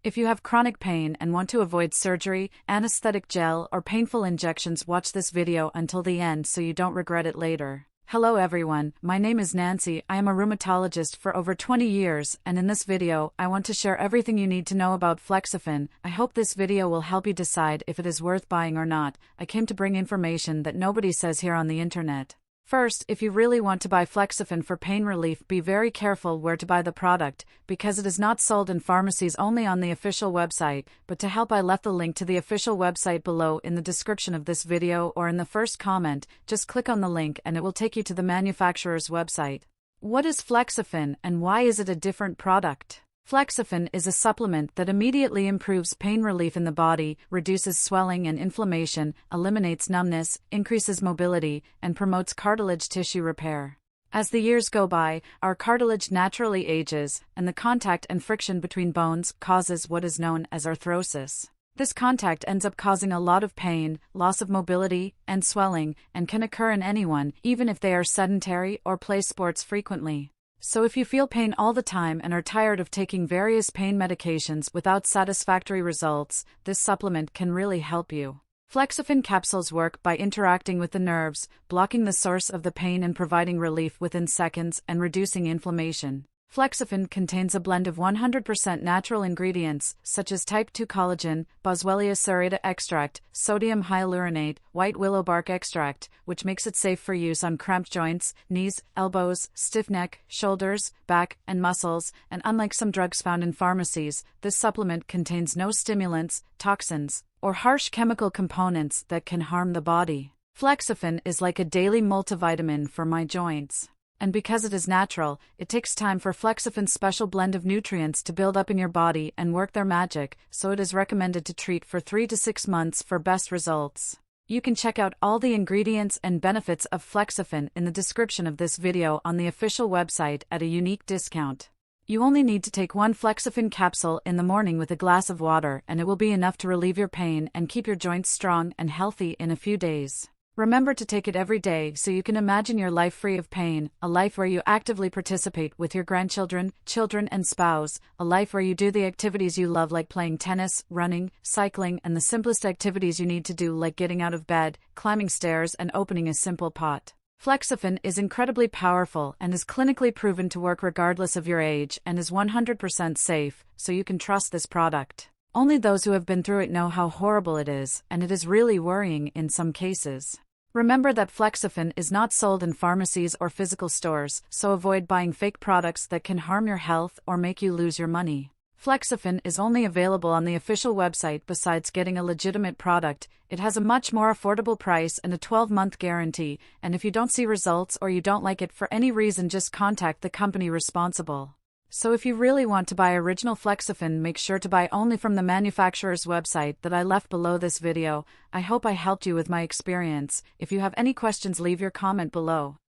If you have chronic pain and want to avoid surgery, anesthetic gel, or painful injections, watch this video until the end so you don't regret it later. Hello everyone, my name is Nancy. I am a rheumatologist for over 20 years, and in this video, I want to share everything you need to know about Flexafen. I hope this video will help you decide if it is worth buying or not. I came to bring information that nobody says here on the internet. First, if you really want to buy Flexafen for pain relief, be very careful where to buy the product, because it is not sold in pharmacies, only on the official website. But to help, I left the link to the official website below in the description of this video or in the first comment. Just click on the link and it will take you to the manufacturer's website. What is Flexafen and why is it a different product? Flexafen is a supplement that immediately improves pain relief in the body, reduces swelling and inflammation, eliminates numbness, increases mobility, and promotes cartilage tissue repair. As the years go by, our cartilage naturally ages, and the contact and friction between bones causes what is known as arthrosis. This contact ends up causing a lot of pain, loss of mobility, and swelling, and can occur in anyone, even if they are sedentary or play sports frequently. So if you feel pain all the time and are tired of taking various pain medications without satisfactory results, this supplement can really help you. Flexafen capsules work by interacting with the nerves, blocking the source of the pain and providing relief within seconds and reducing inflammation. Flexafen contains a blend of 100% natural ingredients, such as type 2 collagen, Boswellia serrata extract, sodium hyaluronate, white willow bark extract, which makes it safe for use on cramped joints, knees, elbows, stiff neck, shoulders, back, and muscles, and unlike some drugs found in pharmacies, this supplement contains no stimulants, toxins, or harsh chemical components that can harm the body. Flexafen is like a daily multivitamin for my joints. And because it is natural, it takes time for Flexafen's special blend of nutrients to build up in your body and work their magic, so it is recommended to treat for 3 to 6 months for best results. You can check out all the ingredients and benefits of Flexafen in the description of this video on the official website at a unique discount. You only need to take one Flexafen capsule in the morning with a glass of water, and it will be enough to relieve your pain and keep your joints strong and healthy in a few days. Remember to take it every day so you can imagine your life free of pain, a life where you actively participate with your grandchildren, children, and spouse, a life where you do the activities you love like playing tennis, running, cycling, and the simplest activities you need to do like getting out of bed, climbing stairs, and opening a simple pot. Flexafen is incredibly powerful and is clinically proven to work regardless of your age and is 100% safe, so you can trust this product. Only those who have been through it know how horrible it is, and it is really worrying in some cases. Remember that Flexafen is not sold in pharmacies or physical stores, so avoid buying fake products that can harm your health or make you lose your money. Flexafen is only available on the official website. Besides getting a legitimate product, it has a much more affordable price and a 12-month guarantee, and if you don't see results or you don't like it for any reason, just contact the company responsible. So if you really want to buy original Flexafen, make sure to buy only from the manufacturer's website that I left below this video. I hope I helped you with my experience. If you have any questions, leave your comment below.